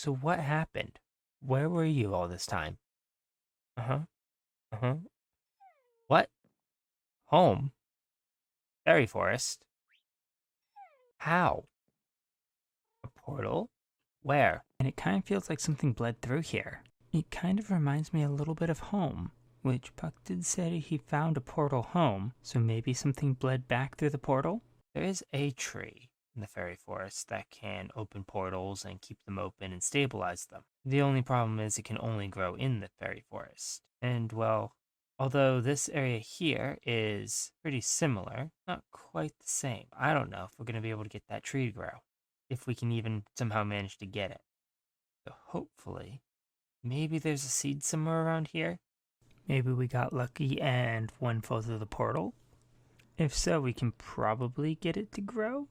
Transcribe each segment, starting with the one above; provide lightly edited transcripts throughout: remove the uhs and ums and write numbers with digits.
So what happened? Where were you all this time? Uh-huh. Uh-huh. What? Home? Fairy forest? How? A portal? Where? And it kind of feels like something bled through here. It kind of reminds me a little bit of home, which Puck did say he found a portal home, so maybe something bled back through the portal? There is a tree in the fairy forest that can open portals and keep them open and stabilize them. The only problem is it can only grow in the fairy forest. And well, although this area here is pretty similar, not quite the same. I don't know if we're going to be able to get that tree to grow, if we can even somehow manage to get it. So hopefully, maybe there's a seed somewhere around here. Maybe we got lucky and one fell through the portal? If so, we can probably get it to grow?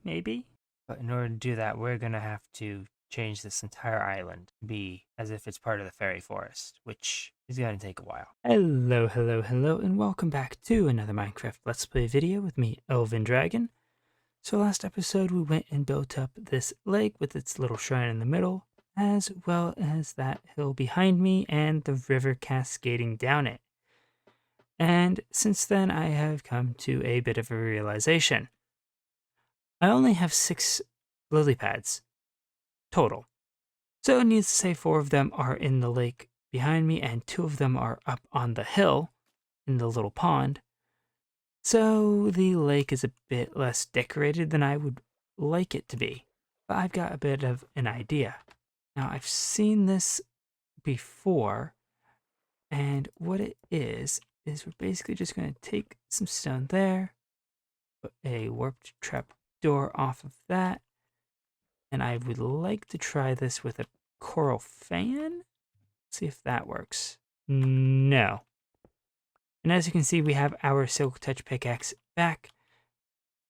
Maybe? But in order to do that, we're going to have to change this entire island to be as if it's part of the fairy forest, which is going to take a while. Hello, hello, hello, and welcome back to another Minecraft Let's Play video with me, Elven Dragon. So last episode we went and built up this lake with its little shrine in the middle, as well as that hill behind me and the river cascading down it. And since then I have come to a bit of a realization. I only have 6 lily pads total. So it needs to say 4 of them are in the lake behind me and 2 of them are up on the hill in the little pond. So the lake is a bit less decorated than I would like it to be. But I've got a bit of an idea. Now I've seen this before, and what it is we're basically just going to take some stone there, put a warped trap door off of that, and I would like to try this with a coral fan. See if that works. No. And as you can see, we have our Silk Touch pickaxe back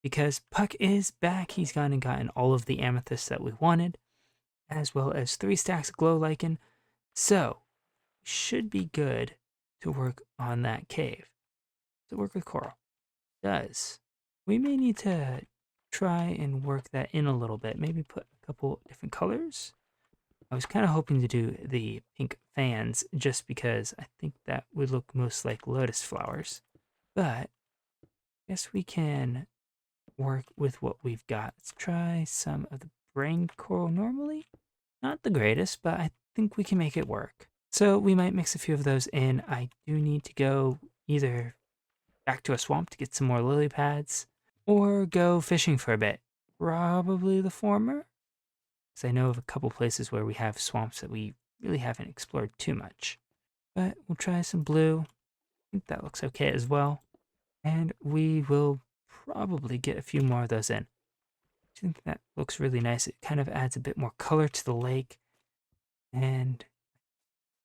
because Puck is back. He's gone and gotten all of the amethysts that we wanted, as well as 3 stacks of glow lichen. So, should be good to work on that cave. To work with coral. Does. We may need to try and work that in a little bit. Maybe put a couple different colors. I was kind of hoping to do the pink fans just because I think that would look most like lotus flowers. But I guess we can work with what we've got. Let's try some of the brain coral normally. Not the greatest, but I think we can make it work. So we might mix a few of those in. I do need to go either back to a swamp to get some more lily pads or go fishing for a bit. Probably the former, because I know of a couple places where we have swamps that we really haven't explored too much. But we'll try some blue. I think that looks okay as well. And we will probably get a few more of those in. I think that looks really nice. It kind of adds a bit more color to the lake. And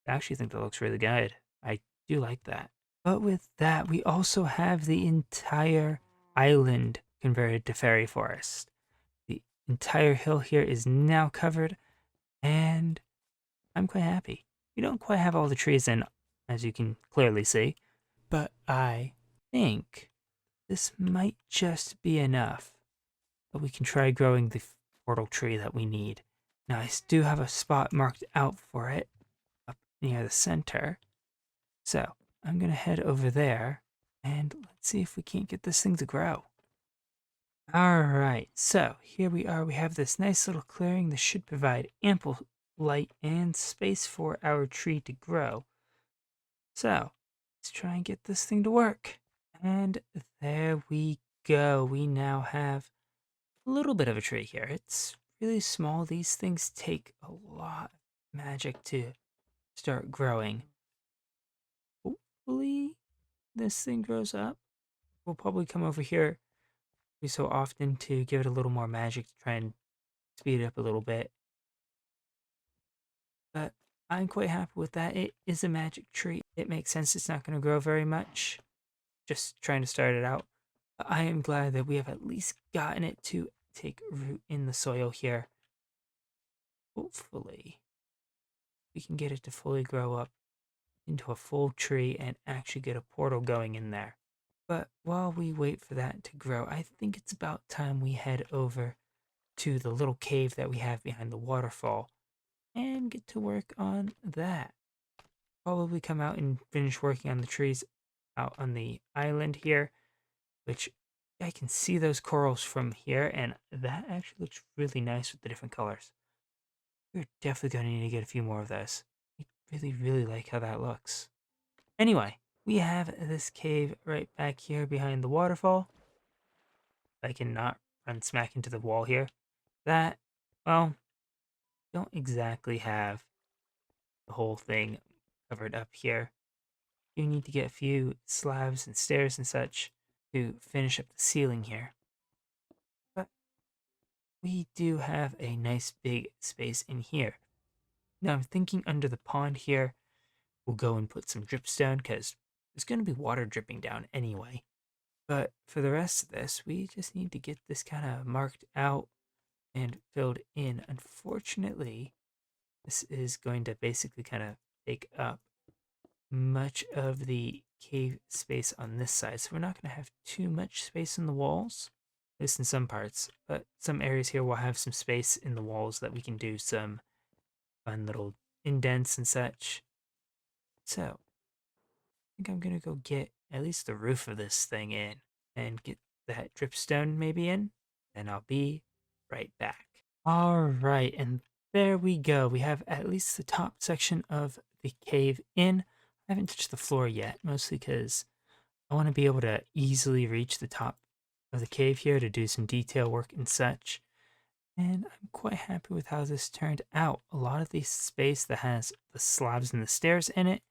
I actually think that looks really good. I do like that. But with that, we also have the entire island converted to fairy forest. The entire hill here is now covered, and I'm quite happy. We don't quite have all the trees in, as you can clearly see, but I think this might just be enough that we can try growing the portal tree that we need. Now, I do have a spot marked out for it up near the center, so I'm going to head over there and let's see if we can't get this thing to grow. Alright, so here we are. We have this nice little clearing. This should provide ample light and space for our tree to grow. So, let's try and get this thing to work. And there we go. We now have a little bit of a tree here. It's really small. These things take a lot of magic to start growing. Hopefully, this thing grows up. We'll probably come over here every so often to give it a little more magic to try and speed it up a little bit. But I'm quite happy with that. It is a magic tree. It makes sense it's not going to grow very much. Just trying to start it out. But I am glad that we have at least gotten it to take root in the soil here. Hopefully, we can get it to fully grow up into a full tree and actually get a portal going in there. But while we wait for that to grow, I think it's about time we head over to the little cave that we have behind the waterfall and get to work on that. Probably come out and finish working on the trees out on the island here, which I can see those corals from here, and that actually looks really nice with the different colors. We're definitely going to need to get a few more of those. I really, really like how that looks. Anyway, we have this cave right back here behind the waterfall. I cannot run smack into the wall here. That, well, don't exactly have the whole thing covered up here. You need to get a few slabs and stairs and such to finish up the ceiling here. But we do have a nice big space in here. Now I'm thinking under the pond here, we'll go and put some dripstone because there's going to be water dripping down anyway. But for the rest of this, we just need to get this kind of marked out and filled in. Unfortunately, this is going to basically kind of take up much of the cave space on this side. So we're not going to have too much space in the walls, at least in some parts. But some areas here will have some space in the walls that we can do some fun little indents and such. So I think I'm going to go get at least the roof of this thing in and get that dripstone maybe in. Then I'll be right back. All right, and there we go. We have at least the top section of the cave in. I haven't touched the floor yet, mostly because I want to be able to easily reach the top of the cave here to do some detail work and such. And I'm quite happy with how this turned out. A lot of the space that has the slabs and the stairs in it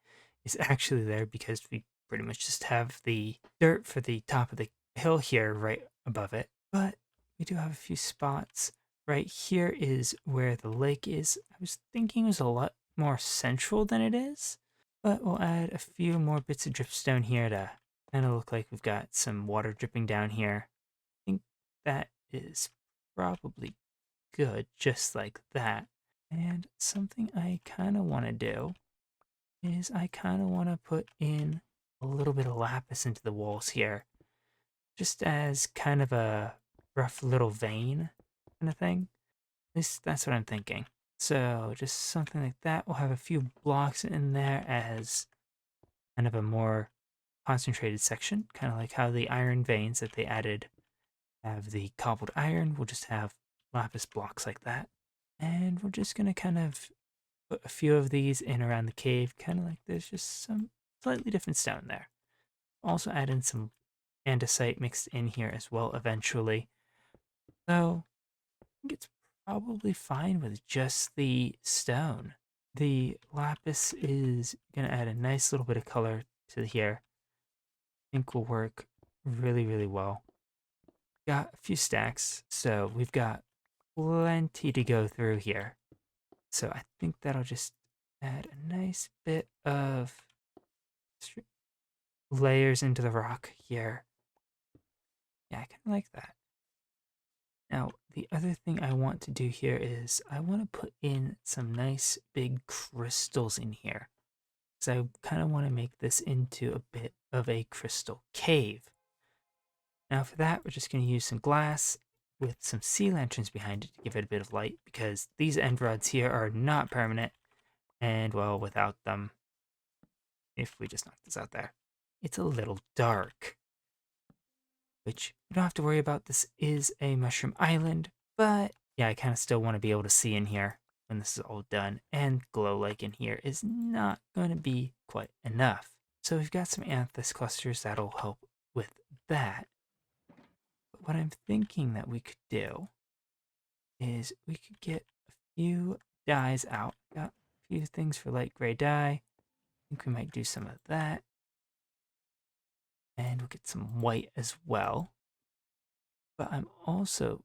is actually there because we pretty much just have the dirt for the top of the hill here right above it. But we do have a few spots. Right here is where the lake is. I was thinking it was a lot more central than it is, but we'll add a few more bits of dripstone here to kind of look like we've got some water dripping down here. I think that is probably good, just like that. And something I kind of want to do is I kind of want to put in a little bit of lapis into the walls here, just as kind of a rough little vein kind of thing. At least that's what I'm thinking. So just something like that. We'll have a few blocks in there as kind of a more concentrated section, kind of like how the iron veins that they added have the cobbled iron. We'll just have lapis blocks like that. And we're just going to kind of put a few of these in around the cave, kind of like there's just some slightly different stone there. Also add in some andesite mixed in here as well eventually. So I think it's probably fine with just the stone. The lapis is going to add a nice little bit of color to here. I think will work really, really well. Got a few stacks, so we've got plenty to go through here. So I think that'll just add a nice bit of layers into the rock here. Yeah, I kind of like that. Now, the other thing I want to do here is I want to put in some nice big crystals in here. So I kind of want to make this into a bit of a crystal cave. Now for that, we're just going to use some glass with some sea lanterns behind it to give it a bit of light because these end rods here are not permanent. And well, without them, if we just knock this out there, it's a little dark. Which you don't have to worry about. This is a mushroom island, but yeah, I kind of still want to be able to see in here when this is all done. And glow like in here is not going to be quite enough. So we've got some amethyst clusters that'll help with that. But what I'm thinking that we could do is we could get a few dyes out. Got a few things for light gray dye. I think we might do some of that. And we'll get some white as well. But I'm also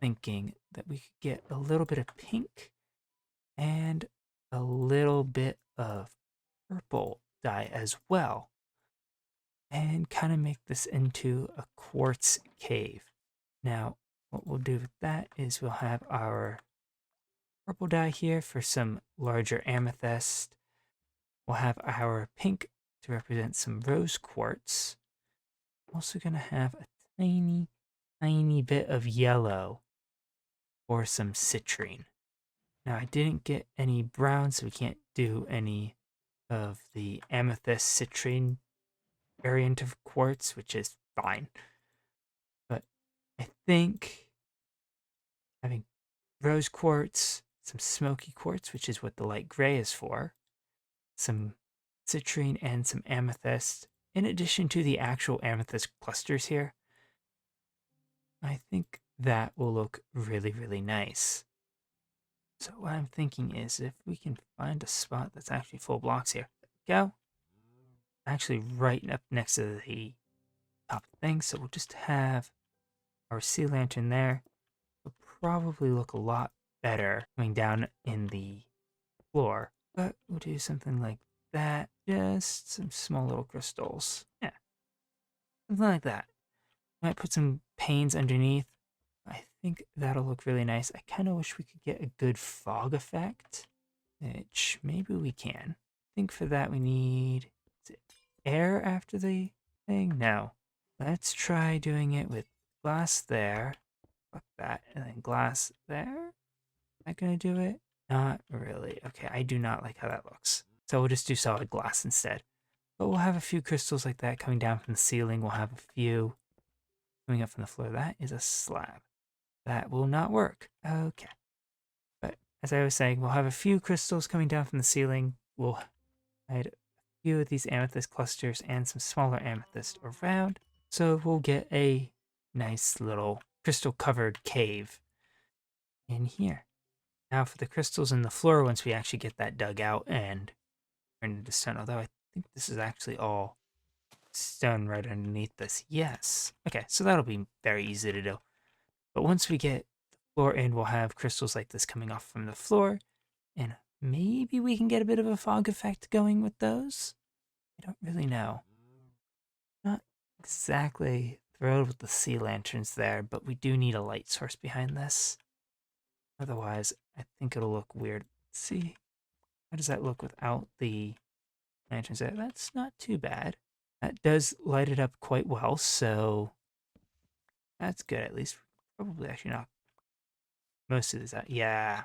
thinking that we could get a little bit of pink and a little bit of purple dye as well. And kind of make this into a quartz cave. Now, what we'll do with that is we'll have our purple dye here for some larger amethyst. We'll have our pink to represent some rose quartz. Also going to have a tiny bit of yellow for some citrine. Now, I didn't get any brown, so we can't do any of the amethyst citrine variant of quartz, which is fine. But I think having rose quartz, some smoky quartz, which is what the light gray is for, some citrine, and some amethyst, in addition to the actual amethyst clusters here, I think that will look really, really nice. So what I'm thinking is if we can find a spot that's actually full blocks here. There we go. Actually right up next to the top thing. So we'll just have our sea lantern there. It'll probably look a lot better coming down in the floor. But we'll do something like that. Just some small little crystals. Yeah, something like that. Might put some panes underneath. I think that'll look really nice. I kind of wish we could get a good fog effect, which maybe we can. I think for that we need, is it air after the thing? No. Let's try doing it with glass there. Fuck that. And then glass there. Is that going to do it? Not really. Okay, I do not like how that looks. So we'll just do solid glass instead. But we'll have a few crystals like that coming down from the ceiling. We'll have a few coming up from the floor. That is a slab. That will not work. Okay. But as I was saying, we'll have a few crystals coming down from the ceiling. We'll hide a few of these amethyst clusters and some smaller amethyst around. So we'll get a nice little crystal covered cave in here. Now for the crystals in the floor, once we actually get that dug out and turned into stone, although I think this is actually all stone right underneath this. Yes. Okay, so that'll be very easy to do. But once we get the floor in, we'll have crystals like this coming off from the floor, and maybe we can get a bit of a fog effect going with those. I don't really know. Not exactly thrilled with the sea lanterns there, but we do need a light source behind this. Otherwise, I think it'll look weird. Let's see, how does that look without the lanterns there? That's not too bad. That does light it up quite well, so that's good at least. Probably actually not most of this out. Yeah.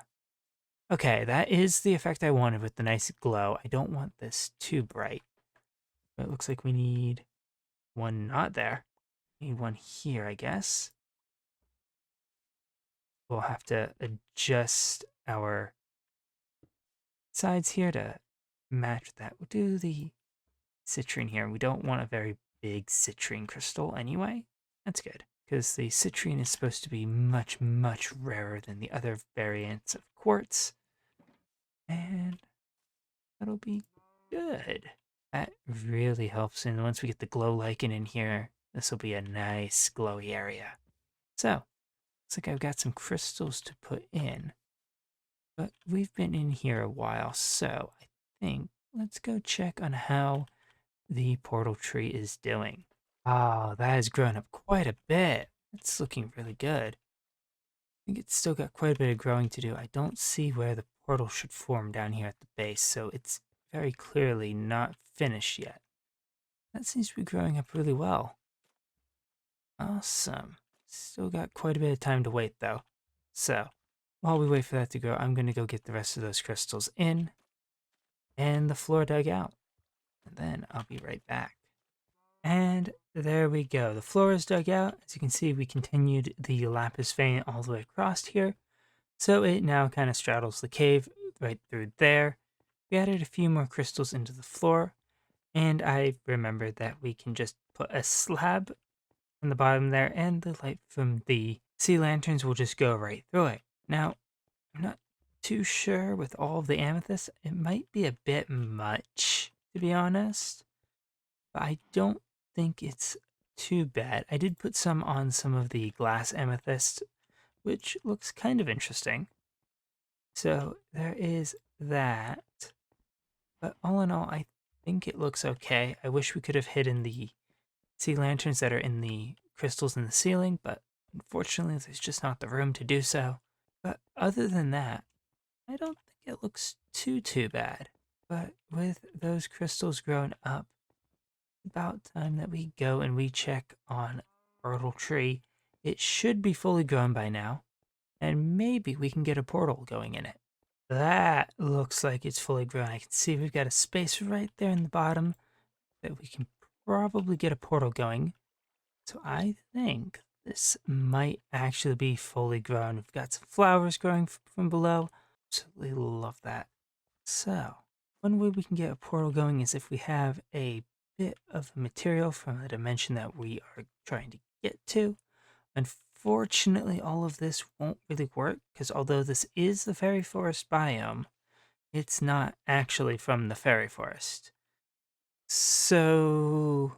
Okay, that is the effect I wanted with the nice glow. I don't want this too bright. But it looks like we need one not there. We need one here, I guess. We'll have to adjust our sides here to match that. We'll do the citrine here. We don't want a very big citrine crystal anyway. That's good, because the citrine is supposed to be much, much rarer than the other variants of quartz. And that'll be good. That really helps. And once we get the glow lichen in here, this will be a nice glowy area. So, looks like I've got some crystals to put in. But we've been in here a while, so I think let's go check on how the portal tree is doing. Oh, that has grown up quite a bit. It's looking really good. I think it's still got quite a bit of growing to do. I don't see where the portal should form down here at the base, so it's very clearly not finished yet. That seems to be growing up really well. Awesome. Still got quite a bit of time to wait though. So, while we wait for that to grow, I'm going to go get the rest of those crystals in and the floor dug out. And then I'll be right back. And there we go. The floor is dug out. As you can see, we continued the lapis vein all the way across here. So it now kind of straddles the cave right through there. We added a few more crystals into the floor. And I remembered that we can just put a slab on the bottom there, and the light from the sea lanterns will just go right through it. Now, I'm not too sure with all of the amethyst. It might be a bit much, to be honest. But I don't think it's too bad. I did put some on some of the glass amethyst, which looks kind of interesting. So there is that. But all in all, I think it looks okay. I wish we could have hidden the sea lanterns that are in the crystals in the ceiling, but unfortunately there's just not the room to do so. But other than that, I don't think it looks too bad. But with those crystals grown up, about time that we go and we check on Myrtle Tree. It should be fully grown by now, and maybe we can get a portal going in it. that looks like it's fully grown. I can see we've got a space right there in the bottom that we can probably get a portal going. So I think this might actually be fully grown. We've got some flowers growing from below. Absolutely love that. So one way we can get a portal going is if we have a bit of material from the dimension that we are trying to get to. Unfortunately, all of this won't really work because although this is the fairy forest biome, it's not actually from the fairy forest. So,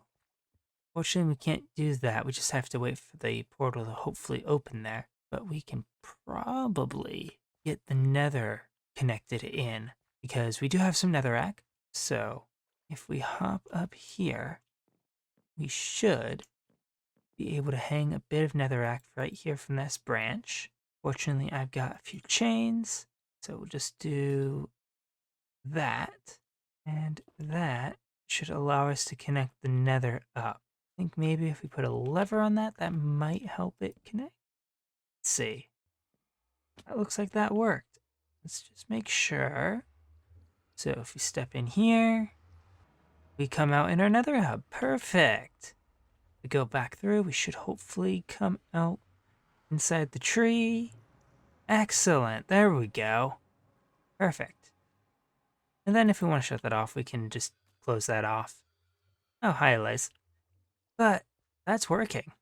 fortunately, we can't do that. We just have to wait for the portal to hopefully open there. But we can probably get the nether connected in because we do have some netherrack. So, if we hop up here, we should be able to hang a bit of netherrack right here from this branch. Fortunately, I've got a few chains, so we'll just do that, and that should allow us to connect the nether up. I think maybe if we put a lever on that, that might help it connect. Let's see. That looks like that worked. Let's just make sure. So if we step in here, we come out in our nether hub. Perfect. We go back through, we should hopefully come out inside the tree. Excellent. There we go. Perfect. And then if we want to shut that off, we can just close that off. Oh, hi, Eliz. But that's working.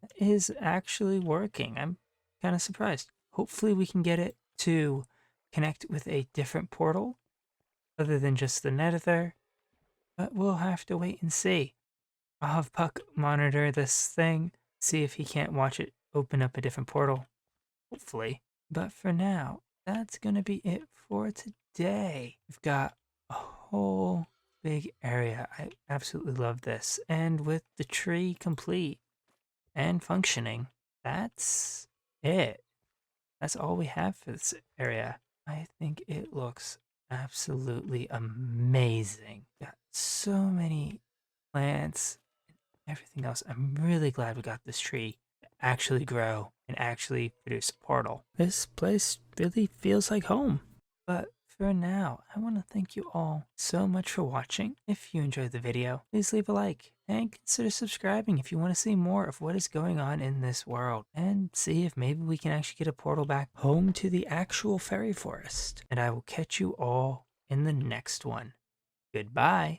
That is actually working. I'm kind of surprised. Hopefully we can get it to connect with a different portal other than just the nether. But we'll have to wait and see. I'll have Puck monitor this thing, see if he can't watch it open up a different portal. Hopefully. But for now, that's going to be it for today. We've got a whole big area. I absolutely love this. And with the tree complete and functioning, that's it. That's all we have for this area. I think it looks absolutely amazing. Got so many plants and everything else. I'm really glad we got this tree to actually grow and actually produce a portal. This place really feels like home. But for now, I want to thank you all so much for watching. If you enjoyed the video, please leave a like and consider subscribing if you want to see more of what is going on in this world and see if maybe we can actually get a portal back home to the actual fairy forest. And I will catch you all in the next one. Goodbye.